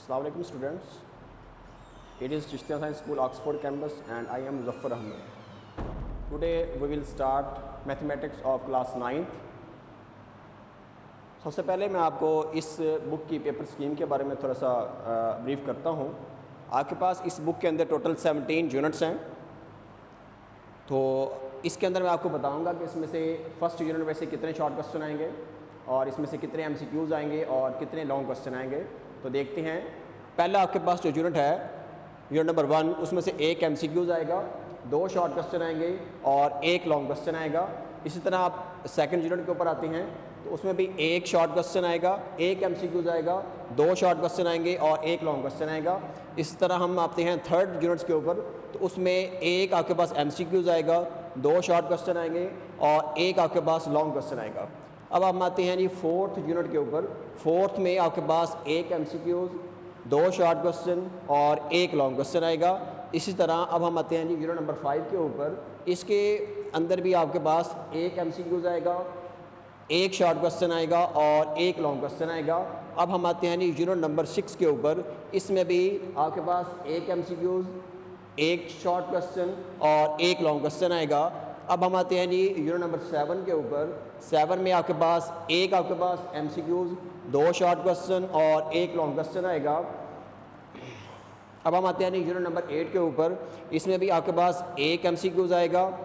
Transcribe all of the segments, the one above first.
Assalamu alaikum students. It is Chishtiya Science School Oxford campus and I am Muzaffar Ahmed. Today we will start mathematics of class 9th. सबसे पहले मैं आपको इस book की paper scheme के बारे में थोड़ा सा ब्रीफ करता हूँ। आपके पास इस बुक के अंदर टोटल 17 यूनिट्स हैं। तो इसके अंदर मैं आपको बताऊँगा कि इसमें से फर्स्ट यूनिट में से कितने शॉर्ट क्वेश्चन आएंगे और इसमें से कितने MCQs आएंगे और कितने लॉन्ग क्वेश्चन आएंगे। तो देखते हैं। पहला आपके पास जो यूनिट है यूनिट नंबर 1, उसमें से एक MCQs आएगा, 2 शॉर्ट क्वेश्चन आएंगे और एक लॉन्ग क्वेश्चन आएगा। इसी तरह आप सेकंड यूनिट के ऊपर आते हैं तो उसमें भी एक शॉर्ट क्वेश्चन आएगा, एक MCQs आएगा, 2 शॉर्ट क्वेश्चन आएंगे और एक लॉन्ग क्वेश्चन आएगा। इसी तरह हम आते हैं थर्ड यूनिट्स के ऊपर तो उसमें एक आपके पास MCQs आएगा, 2 शॉर्ट क्वेश्चन आएंगे और एक आपके पास लॉन्ग क्वेश्चन आएगा। अब हम आते हैं जी फोर्थ यूनिट के ऊपर। फोर्थ में आपके पास एक MCQs, 2 शॉर्ट क्वेश्चन और एक लॉन्ग क्वेश्चन आएगा। इसी तरह अब हम आते हैं जी यूनिट नंबर 5 के ऊपर। इसके अंदर भी आपके पास एक MCQs आएगा, एक शॉर्ट क्वेश्चन आएगा और एक लॉन्ग क्वेश्चन आएगा। अब हम आते हैं जी यूनिट नंबर 6 के ऊपर। इसमें भी आपके पास एक MCQs, एक शॉर्ट क्वेश्चन और एक लॉन्ग क्वेश्चन आएगा। अब हम आते हैं जी यूनिट नंबर 7 के ऊपर। 7 में आपके पास MCQs, 2 शॉर्ट क्वेश्चन और एक लॉन्ग क्वेश्चन आएगा। अब हम आते हैं जी यूनिट नंबर 8 के ऊपर। इसमें भी आपके पास एक MCQs आएगा,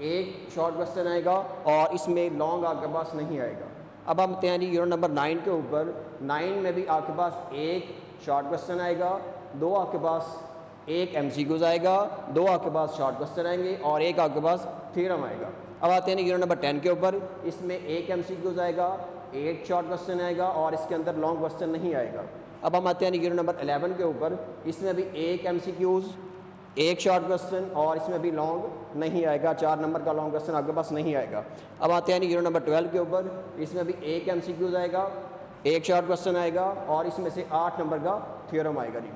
एक शॉर्ट क्वेश्चन आएगा और इसमें लॉन्ग आपके पास नहीं आएगा। अब हम आते हैं जी यूनिट नंबर 9 के ऊपर। 9 में भी आपके पास एक शॉर्ट क्वेश्चन आएगा, 2 आपके पास एक MCQs आएगा, 2 आपके पास शॉर्ट क्वेश्चन आएंगे और एक आपके पास थ्योरम आएगा। अब आते हैं यूनिट नंबर 10 के ऊपर। इसमें एक MCQs आएगा, एक शॉर्ट क्वेश्चन आएगा और इसके अंदर लॉन्ग क्वेश्चन नहीं आएगा। अब हम आते हैं यूनिट नंबर 11 के ऊपर। इसमें भी एक MCQs, एक शॉर्ट क्वेश्चन और इसमें भी लॉन्ग नहीं आएगा, 4 नंबर का लॉन्ग क्वेश्चन आपके पास नहीं आएगा। अब आते हैं यूनिट नंबर 12 के ऊपर। इसमें भी एक MCQs आएगा, एक शॉर्ट क्वेश्चन आएगा और इसमें से 8 नंबर का थ्योरम आएगा जी।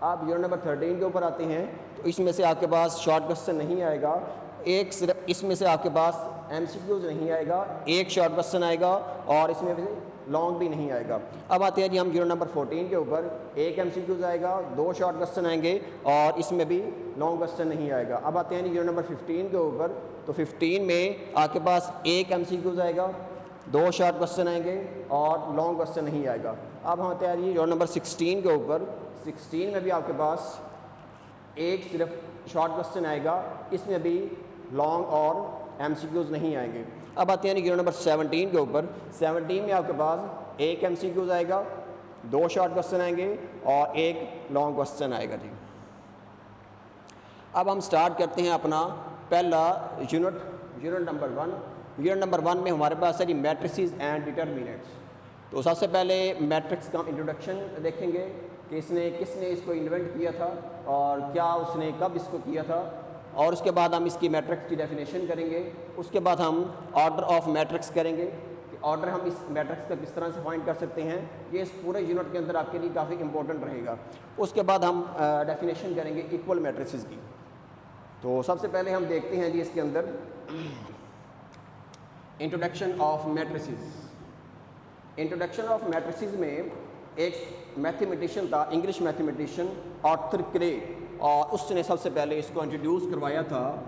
आप यूनिट नंबर 13 के ऊपर आते हैं तो इसमें से आपके पास शॉर्ट क्वेश्चन नहीं आएगा, एक सिर्फ इसमें से आपके पास MCQs नहीं आएगा, एक शॉर्ट क्वेश्चन आएगा और इसमें भी लॉन्ग भी नहीं आएगा। अब आते हैं जी हम यूनिट नंबर 14 के ऊपर। एक MCQs आएगा, 2 शॉर्ट क्वेश्चन आएंगे और इसमें भी लॉन्ग क्वेश्चन नहीं आएगा। अब आते हैं जी यूनिट नंबर 15 के ऊपर। तो 15 में आपके पास एक MCQs आएगा, 2 शॉर्ट क्वेश्चन आएंगे और लॉन्ग क्वेश्चन नहीं आएगा। अब हम आते हैं जी यूनिट नंबर 16 के ऊपर। 16 में भी आपके पास एक सिर्फ शॉर्ट क्वेश्चन आएगा, इसमें भी लॉन्ग और MCQs नहीं आएंगे। अब आते हैं यूनिट नंबर 17 के ऊपर। 17 में आपके पास एक MCQs आएगा, 2 शॉर्ट क्वेश्चन आएंगे और एक लॉन्ग क्वेश्चन आएगा जी। अब हम स्टार्ट करते हैं अपना पहला यूनिट नंबर 1। यूनिट नंबर 1 में हमारे पास है जी मैट्रिसेस एंड डिटर्मिनेंट्स। तो सबसे पहले मैट्रिक्स का इंट्रोडक्शन देखेंगे कि किसने इसको इन्वेंट किया था और क्या उसने कब इसको किया था, और उसके बाद हम इसकी मैट्रिक्स की डेफिनेशन करेंगे। उसके बाद हम ऑर्डर ऑफ मैट्रिक्स करेंगे कि ऑर्डर हम इस मैट्रिक्स का किस तरह से फाइंड कर सकते हैं। ये इस पूरे यूनिट के अंदर आपके लिए काफ़ी इंपॉर्टेंट रहेगा। उसके बाद हम डेफिनेशन करेंगे इक्वल मैट्रिसेस की। तो सबसे पहले हम देखते हैं जी इसके अंदर introduction of matrices. Introduction of matrices में एक मैथमेटिशियन था, इंग्लिश मैथमेटिशियन आर्थर क्रे, और उसने सबसे पहले इसको इंट्रोड्यूस करवाया था।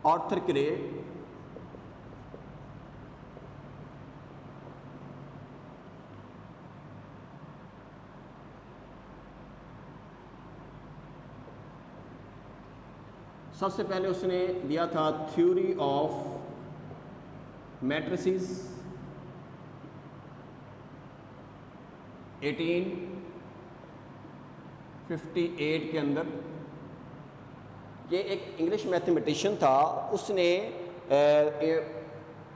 आर्थर क्रे सबसे पहले उसने दिया था थ्योरी ऑफ मैट्रिसेस 1858 के अंदर। ये एक इंग्लिश मैथमेटिशियन था, उसने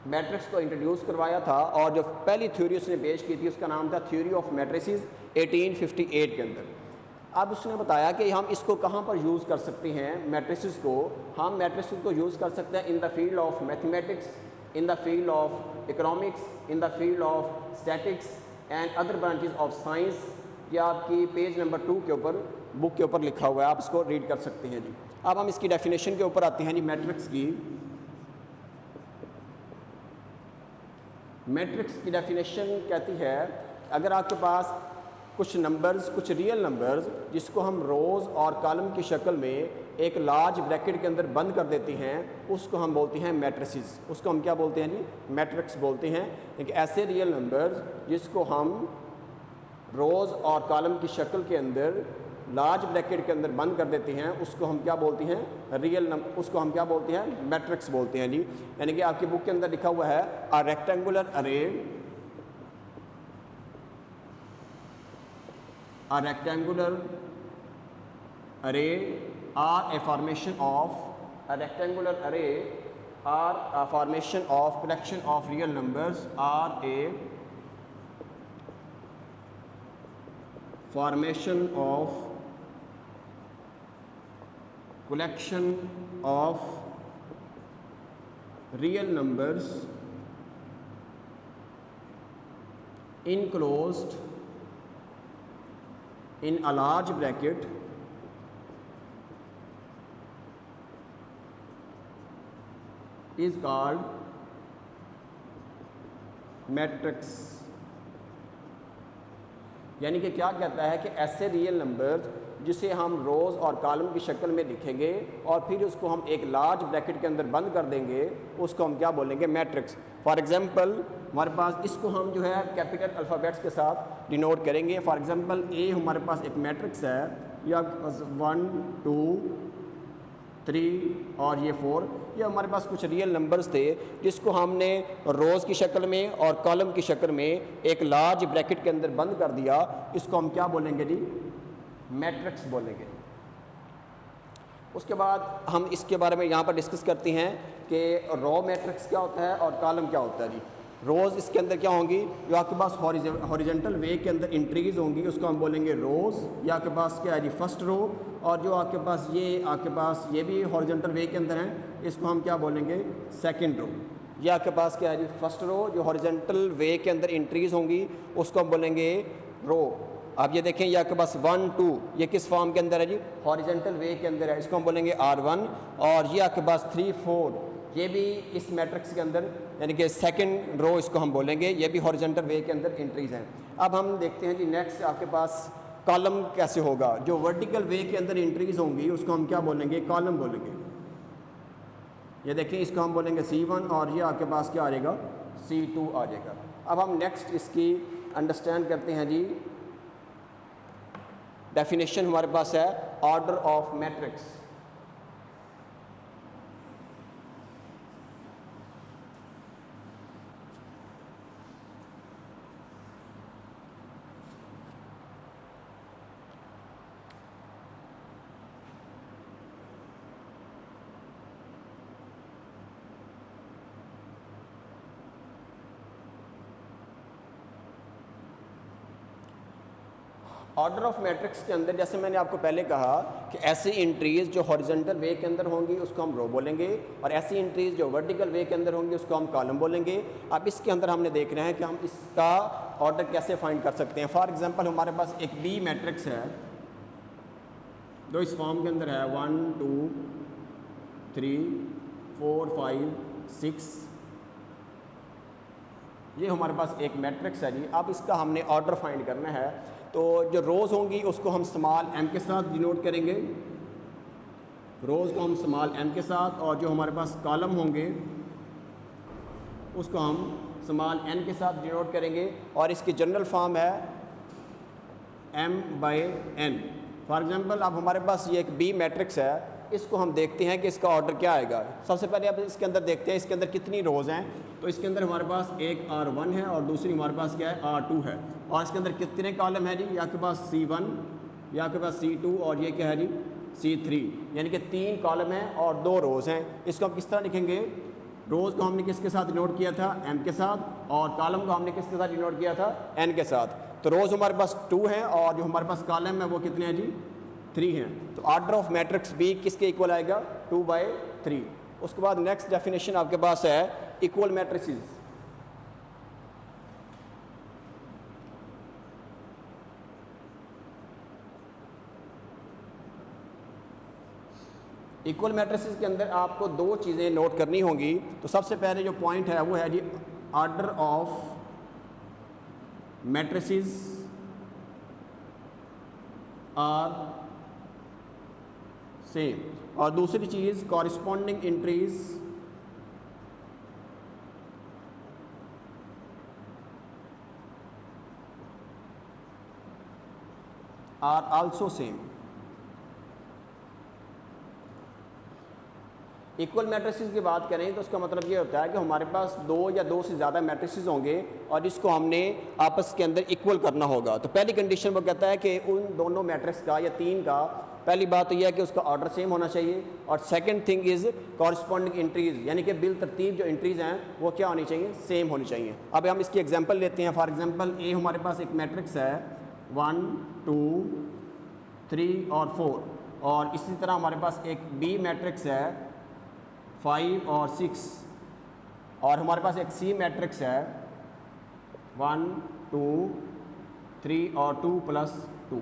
मैट्रिक्स को इंट्रोड्यूस करवाया था और जो पहली थ्योरी उसने पेश की थी उसका नाम था थ्योरी ऑफ मैट्रिसेस 1858 के अंदर। अब उसने बताया कि हम इसको कहाँ पर यूज़ कर सकते हैं मैट्रिसेस को। हम मैट्रिसेस को यूज़ कर सकते हैं इन the field of mathematics, in the field of economics, in the field of statics and other branches of science. ये आपकी पेज नंबर 2 के ऊपर बुक के ऊपर लिखा हुआ है, आप इसको रीड कर सकते हैं जी। अब हम इसकी डेफिनेशन के ऊपर आते हैं जी मैट्रिक्स की। मैट्रिक्स की डेफिनेशन कहती है अगर आपके पास कुछ नंबर्स, कुछ रियल नंबर्स जिसको हम रोज़ और कॉलम की शक्ल में एक लार्ज ब्रैकेट के अंदर बंद कर देते हैं, उसको हम बोलते हैं मैट्रिसेस। उसको हम क्या बोलते हैं जी? मैट्रिक्स बोलते हैं। लेकिन ऐसे रियल नंबर्स जिसको हम रोज़ और कॉलम की शक्ल के अंदर लार्ज ब्रैकेट के अंदर बंद कर देते हैं, उसको हम क्या बोलते हैं? Real number. उसको हम क्या बोलते हैं? मैट्रिक्स बोलते हैं जी। यानी कि आपकी बुक के अंदर लिखा हुआ है अ रेक्टेंगुलर अरे, a rectangular array are a formation of a rectangular array are a formation of collection of real numbers are a formation of collection of real numbers enclosed in a large bracket is called matrix। यानी कि क्या कहता है कि ऐसे real numbers जिसे हम रोज़ और कॉलम की शक्ल में लिखेंगे और फिर उसको हम एक लार्ज ब्रैकेट के अंदर बंद कर देंगे, उसको हम क्या बोलेंगे? मैट्रिक्स। फॉर एग्जांपल हमारे पास इसको हम जो है कैपिटल अल्फ़ाबेट्स के साथ डिनोट करेंगे। फॉर एग्जांपल ए हमारे पास एक मैट्रिक्स है, या 1 2 3 और ये 4, ये हमारे पास कुछ रियल नंबर्स थे जिसको हमने रोज़ की शक्ल में और कॉलम की शक्ल में एक लार्ज ब्रैकेट के अंदर बंद कर दिया। इसको हम क्या बोलेंगे जी? मैट्रिक्स बोलेंगे। उसके बाद हम इसके बारे में यहाँ पर डिस्कस करते हैं कि रो मैट्रिक्स क्या होता है और कॉलम क्या होता है जी। रोज़ इसके अंदर क्या होंगी? जो आपके पास हॉरिजेंटल वे के अंदर इंट्रीज होंगी उसको हम बोलेंगे रोज़। या आपके पास क्या है जी? First row. और जो आपके पास ये भी हॉरिजेंटल वे के अंदर हैं, इसको हम क्या बोलेंगे? Second row. ये आपके पास क्या है जी? First row. जो हॉरिजेंटल वे के अंदर इंट्रीज होंगी उसको हम बोलेंगे रो। आप ये देखें, ये आपके पास 1 2 ये किस फॉर्म के अंदर है जी? हॉरिजेंटल वे के अंदर है, इसको हम बोलेंगे R1। और ये आपके पास 3 4 ये भी इस मैट्रिक्स के अंदर, यानी कि सेकंड रो इसको हम बोलेंगे, ये भी हॉरिजेंटल वे के अंदर एंट्रीज हैं। अब हम देखते हैं जी नेक्स्ट आपके पास कॉलम कैसे होगा। जो वर्टिकल वे के अंदर एंट्रीज होंगी उसको हम क्या बोलेंगे? कॉलम बोलेंगे। ये देखें, इसको हम बोलेंगे C1 और ये आपके पास क्या आ जाएगा? C2 आ जाएगा। अब हम नेक्स्ट इसकी अंडरस्टैंड करते हैं जी। डेफिनेशन हमारे पास है order of matrix. Order of matrix के अंदर जैसे मैंने आपको पहले कहा कि ऐसी इंट्रीज जो हॉरिजॉन्टल वे के अंदर होंगी उसको हम रो बोलेंगे, और ऐसी इंट्रीज जो वर्टिकल वे के अंदर होंगी उसको हम कॉलम बोलेंगे। अब इसके अंदर हमने देख रहे हैं कि हम इसका ऑर्डर कैसे फाइंड कर सकते हैं। फॉर एग्जांपल हमारे पास एक बी मैट्रिक्स है जो इस फॉर्म के अंदर है 1 2 3 4 5 6। ये हमारे पास एक मैट्रिक्स है जी। अब इसका हमने ऑर्डर फाइंड करना है, तो जो रोज़ होंगी उसको हम स्मॉल m के साथ डिनोट करेंगे, रोज़ को हम स्मॉल m के साथ, और जो हमारे पास कॉलम होंगे उसको हम स्मॉल n के साथ डिनोट करेंगे, और इसकी जनरल फॉर्म है m/n। फॉर एग्जांपल अब हमारे पास ये एक बी मैट्रिक्स है, इसको हम देखते हैं कि इसका ऑर्डर क्या आएगा। सबसे पहले अब इसके अंदर देखते हैं इसके अंदर कितनी रोज़ हैं। तो इसके अंदर हमारे पास एक R1 है और दूसरी हमारे पास क्या है? R2 है। और इसके अंदर कितने कॉलम है जी? या आपके पास C1, या आपके पास C2, और ये क्या है जी? C3। यानी कि 3 कॉलम हैं और 2 रोज़ हैं। इसको हम किस तरह लिखेंगे? रोज़ को हमने किसके साथ डिनोट किया था? m के साथ, और कॉलम को हमने किसके साथ डिनोट किया था? n के साथ। तो रोज़ हमारे पास 2 हैं और जो हमारे पास कॉलम है वो कितने हैं जी? 3 हैं। तो ऑर्डर ऑफ मैट्रिक्स बी किसके इक्वल आएगा? 2/3। उसके बाद नेक्स्ट डेफिनेशन आपके पास है इक्वल मैट्रिसेस। इक्वल मैट्रिसेस के अंदर आपको 2 चीज़ें नोट करनी होंगी। तो सबसे पहले जो पॉइंट है वो है जी order of matrices are same, और दूसरी चीज़ corresponding entries are also same. Equal matrices की बात करें तो उसका मतलब ये होता है कि हमारे पास दो या दो से ज़्यादा मैट्रिसेस होंगे और इसको हमने आपस के अंदर इक्वल करना होगा। तो पहली कंडीशन वो कहता है कि उन दोनों मैट्रिक्स का या तीन का, पहली बात तो यह है कि उसका ऑर्डर सेम होना चाहिए, और second thing is corresponding entries, यानी कि बिल तरतीब जो एंट्रीज हैं वो क्या होनी चाहिए, सेम होनी चाहिए। अब हम इसकी एग्जांपल लेते हैं। फॉर एग्जांपल ए हमारे पास एक मैट्रिक्स है 1 2 3 और 4, और इसी तरह हमारे पास एक बी मैट्रिक्स है 5 और 6, और हमारे पास एक सी मैट्रिक्स है 1 2 3 और 2 + 2।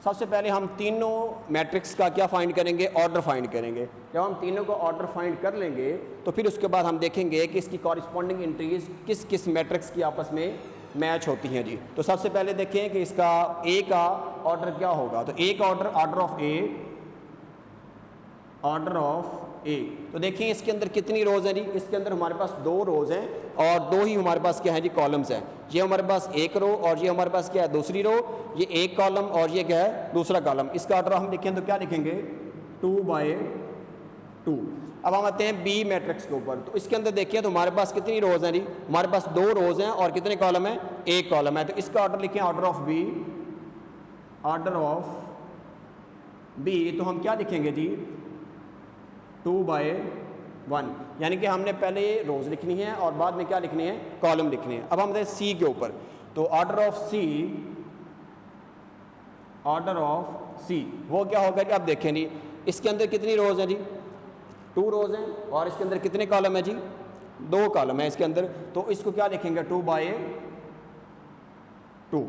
सबसे पहले हम तीनों मैट्रिक्स का क्या फाइंड करेंगे, ऑर्डर फाइंड करेंगे। जब हम तीनों को ऑर्डर फाइंड कर लेंगे तो फिर उसके बाद हम देखेंगे कि इसकी कॉरस्पॉन्डिंग एंट्रीज किस किस मैट्रिक्स की आपस में मैच होती हैं जी। तो सबसे पहले देखें कि इसका ए का ऑर्डर क्या होगा। तो ए का order of A, order of A. तो देखें इसके अंदर कितनी रोज़ हैं जी, इसके अंदर हमारे पास 2 रोज़ हैं और 2 ही हमारे पास क्या है जी, कॉलम्स हैं। ये हमारे पास एक रो और ये हमारे पास क्या है, दूसरी रो। ये एक कॉलम और ये क्या है, दूसरा कॉलम। इसका ऑर्डर हम लिखें तो क्या लिखेंगे, 2/2। अब हम आते हैं बी मैट्रिक्स के ऊपर। तो इसके अंदर देखिए तो हमारे पास कितनी रोज़ हैं जी, हमारे पास 2 रोज़ हैं और कितने कॉलम हैं, एक कॉलम है। तो इसका ऑर्डर लिखें order of B, order of B. तो हम क्या लिखेंगे जी, 2/1, यानी कि हमने पहले रोज़ लिखनी है और बाद में क्या लिखनी है, कॉलम लिखनी है। अब हम आते हैं सी के ऊपर। तो order of C, order of C वो क्या होगा कि अब देखें जी इसके अंदर कितनी रोज़ हैं जी, 2 रोज़ हैं और इसके अंदर कितने कॉलम है जी, 2 कॉलम है इसके अंदर। तो इसको क्या लिखेंगे, 2/2।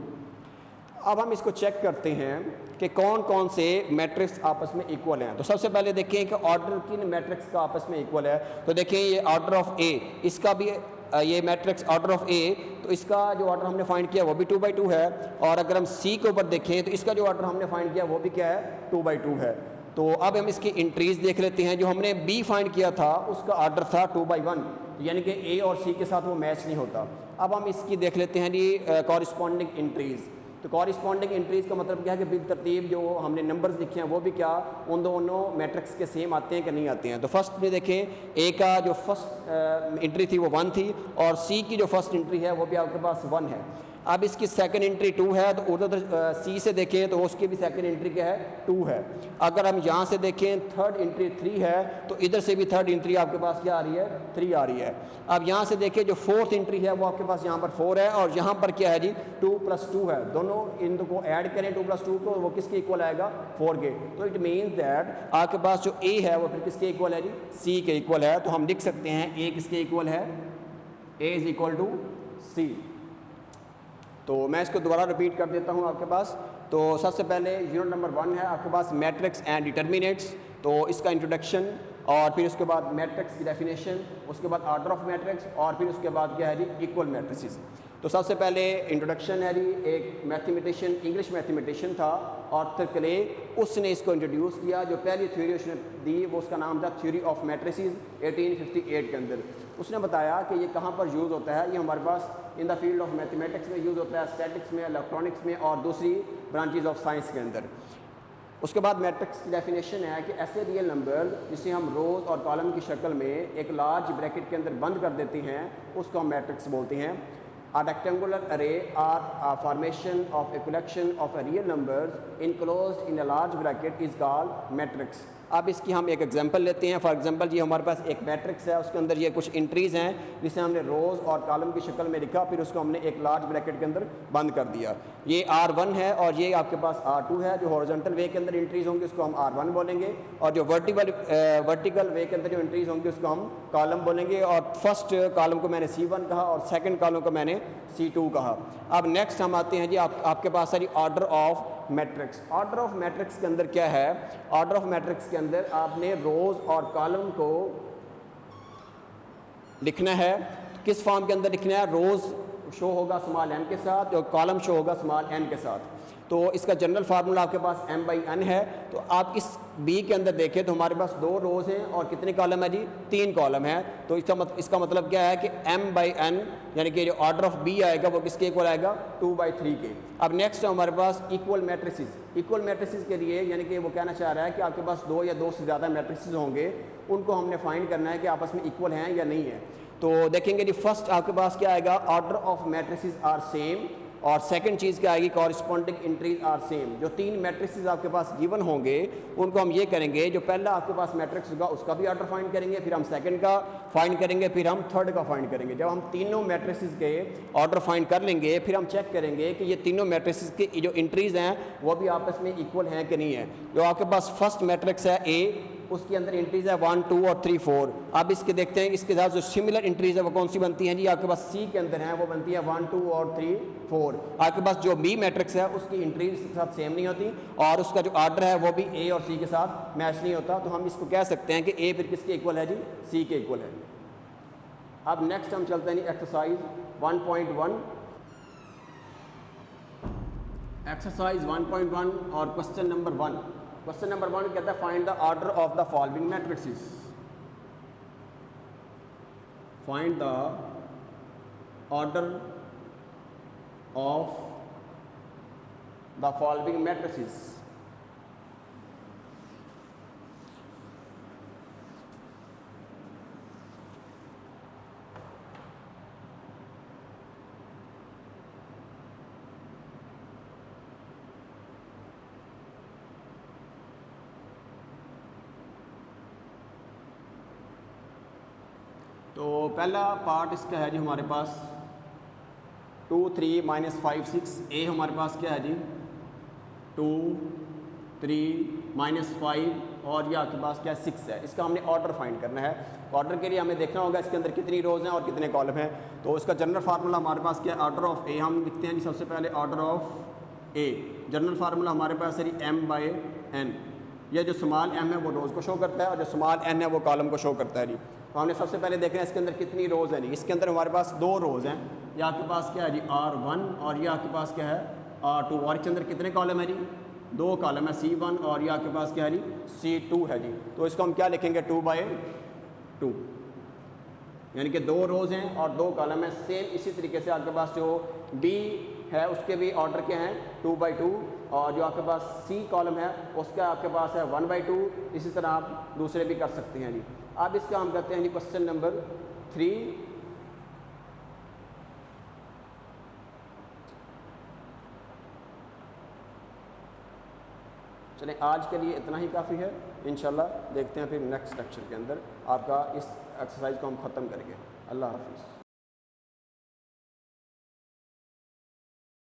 अब हम इसको चेक करते हैं कि कौन कौन से मैट्रिक्स आपस में इक्वल हैं। तो सबसे पहले देखें कि ऑर्डर किन मैट्रिक्स का आपस में इक्वल है। तो देखें ये ऑर्डर ऑफ ए, इसका भी ये मैट्रिक्स ऑर्डर ऑफ ए, तो इसका जो ऑर्डर हमने फाइंड किया वो भी 2/2 है। और अगर हम सी के ऊपर देखें तो इसका जो ऑर्डर हमने फाइंड किया वो भी क्या है, 2/2 है। तो अब हम इसकी इंट्रीज देख लेते हैं। जो हमने बी फाइंड किया था उसका ऑर्डर था 2/1, यानी कि ए और सी के साथ वो मैच नहीं होता। अब हम इसकी देख लेते हैं जी कॉरस्पॉन्डिंग इंट्रीज। तो कॉरस्पॉन्डिंग इंट्रीज का मतलब क्या है कि बिल तरतीब जो हमने नंबर्स लिखे हैं वो भी क्या उन दोनों मैट्रिक्स के सेम आते हैं कि नहीं आते हैं। तो फर्स्ट में देखें ए का जो फर्स्ट एंट्री थी वो 1 थी और सी की जो फर्स्ट एंट्री है वो भी आपके पास 1 है। अब इसकी सेकंड एंट्री 2 है, तो उधर सी से देखें तो उसकी भी सेकंड एंट्री क्या है, 2 है। अगर हम यहाँ से देखें थर्ड एंट्री 3 है, तो इधर से भी थर्ड एंट्री आपके पास क्या आ रही है, 3 आ रही है। अब यहाँ से देखें जो फोर्थ एंट्री है वो आपके पास यहाँ पर 4 है और यहाँ पर क्या है जी 2 + 2 है। दोनों इन दो को ऐड करें 2 + 2 को, वो किसके इक्वल आएगा, 4 के। तो इट मीन्स दैट आपके पास जो ए है वो फिर किसके इक्वल है जी, सी के इक्वल है। तो हम लिख सकते हैं ए किसके इक्वल है, ए इज इक्वल टू सी। तो मैं इसको दोबारा रिपीट कर देता हूँ आपके पास। तो सबसे पहले यूनिट नंबर 1 है आपके पास मैट्रिक्स एंड डिटर्मिनेंट्स। तो इसका इंट्रोडक्शन और फिर उसके बाद मैट्रिक्स की डेफिनेशन, उसके बाद ऑर्डर ऑफ मैट्रिक्स और फिर उसके बाद क्या है जी इक्वल मैट्रिसेस। तो सबसे पहले इंट्रोडक्शन है जी, एक मैथमेटिशियन, इंग्लिश मैथमेटिशियन था आर्थर क्ले, उसने इसको इंट्रोड्यूस किया। जो पहली थ्योरी उसने दी वो उसका नाम था थ्योरी ऑफ मैट्रिसेस 1858 के अंदर। उसने बताया कि ये कहाँ पर यूज़ होता है, ये हमारे पास in the field of mathematics में यूज़ होता है, स्टैटिक्स में, इलेक्ट्रॉनिक्स में और दूसरी ब्रांचेज ऑफ साइंस के अंदर। उसके बाद मैट्रिक्स की डेफिनेशन है कि ऐसे रियल नंबर जिसे हम रोज़ और कॉलम की शक्ल में एक लार्ज ब्रैकेट के अंदर बंद कर देते हैं उसको हम मैट्रिक्स बोलते हैं। A rectangular array or a formation of a collection of a real numbers enclosed in a large bracket is called matrix। अब इसकी हम एक एग्जांपल लेते हैं। फॉर एग्जांपल जी हमारे पास एक मैट्रिक्स है, उसके अंदर ये कुछ एंट्रीज़ हैं जिसे हमने रोज़ और कॉलम की शक्ल में लिखा, फिर उसको हमने एक लार्ज ब्रैकेट के अंदर बंद कर दिया। ये R1 है और ये आपके पास R2 है। जो हॉरिजॉन्टल वे के अंदर एंट्रीज़ होंगी उसको हम R1 बोलेंगे और जो वर्टिकल वे के अंदर जो एंट्रीज़ होंगी उसको हम कॉलम बोलेंगे। और फर्स्ट कॉलम को मैंने C1 कहा और सेकेंड कॉलम को मैंने C2 कहा। अब नेक्स्ट हम आते हैं जी आपके पास सारी order of matrix. Order of matrix के अंदर क्या है, ऑर्डर ऑफ मैट्रिक्स के अंदर आपने रोज़ और कॉलम को लिखना है। किस फॉर्म के अंदर लिखना है, रोज़ शो होगा स्मॉल m के साथ और कॉलम शो होगा स्मॉल n के साथ। तो इसका जनरल फार्मूला आपके पास m/n है। तो आप इस b के अंदर देखें तो हमारे पास 2 रोज़ हैं और कितने कॉलम है जी, 3 कॉलम है। तो इसका मतलब क्या है कि m/n यानी कि जो ऑर्डर ऑफ b आएगा वो किसके इक्वल आएगा, 2/3 के। अब नेक्स्ट है हमारे पास इक्वल मैट्रिसेस। इक्वल मैट्रिसेस के लिए यानी कि वो कहना चाह रहा है कि आपके पास 2 या 2 से ज़्यादा मैट्रिसेस होंगे, उनको हमने फाइंड करना है कि आपस में इक्वल हैं या नहीं है। तो देखेंगे जी फर्स्ट आपके पास क्या आएगा, order of matrices are same, और सेकंड चीज़ क्या आएगी, कॉरिस्पॉन्डिंग एंट्रीज आर सेम। जो 3 मैट्रिसेस आपके पास गिवन होंगे उनको हम ये करेंगे, जो पहला आपके पास मैट्रिक्स होगा उसका भी ऑर्डर फाइंड करेंगे, फिर हम सेकंड का फाइंड करेंगे, फिर हम थर्ड का फाइंड करेंगे। जब हम तीनों मैट्रिसेस के ऑर्डर फाइंड कर लेंगे फिर हम चेक करेंगे कि ये तीनों मैट्रिसेस के जो एंट्रीज हैं वो भी आपस में इक्वल हैं कि नहीं है। जो आपके पास फर्स्ट मैट्रिक्स है ए, उसके अंदर एंट्रीज है 1, 2 और 3, 4। अब इसके देखते हैं इसके साथ जो सिमिलर एंट्रीज है वो कौन सी बनती हैं जी, आपके पास सी के अंदर है वो बनती है 1, 2 और 3, 4। आपके पास जो बी मैट्रिक्स है उसकी एंट्रीज के साथ सेम नहीं होती और उसका जो ऑर्डर है वो भी ए और सी के साथ मैच नहीं होता। तो हम इसको कह सकते हैं कि ए फिर किसके इक्वल है जी, सी के इक्वल है। अब नेक्स्ट हम चलते हैं जी एक्सरसाइज 1.1। एक्सरसाइज 1.1 और क्वेश्चन नंबर 1। क्वेश्चन नंबर 1 कहता है find the order of the following matrices. Find the order of the following matrices. तो पहला पार्ट इसका है जी हमारे पास 2, 3 - 5, 6। ए हमारे पास क्या है जी 2, 3 - 5 और ये आपके पास क्या है 6 है। इसका हमने ऑर्डर फाइंड करना है। ऑर्डर के लिए हमें देखना होगा इसके अंदर कितनी रोज़ हैं और कितने कॉलम हैं। तो इसका जनरल फार्मूला हमारे पास क्या है, ऑर्डर ऑफ ए हम लिखते हैं जी सबसे पहले order of A. General formula हमारे पास है जी m/n। यह जो स्मॉल m है वो रोज़ को शो करता है और जो स्मॉल n है वो कॉलम को शो करता है जी। तो हमने सबसे पहले देखना है इसके अंदर कितनी रोज़ हैं जी। इसके अंदर हमारे पास 2 रोज़ हैं। ये आपके पास क्या है जी R1 और ये आपके पास क्या है R2। और इसके अंदर कितने कॉलम है जी, 2 कॉलम है C1 और ये आपके पास क्या है जी C2 है जी। तो इसको हम क्या लिखेंगे 2/2, यानी कि 2 रोज़ हैं और 2 कॉलम है। सेम इसी तरीके से आपके पास जो B है उसके भी ऑर्डर के हैं 2/2 और जो आपके पास C कॉलम है उसका आपके पास है 1/2। इसी तरह आप दूसरे भी कर सकते हैं जी। अब इसका हम करते हैं जी क्वेश्चन नंबर 3। चलें आज के लिए इतना ही काफ़ी है। इंशाल्लाह देखते हैं फिर नेक्स्ट लेक्चर के अंदर आपका इस एक्सरसाइज को हम ख़त्म करेंगे। अल्लाह हाफिज़।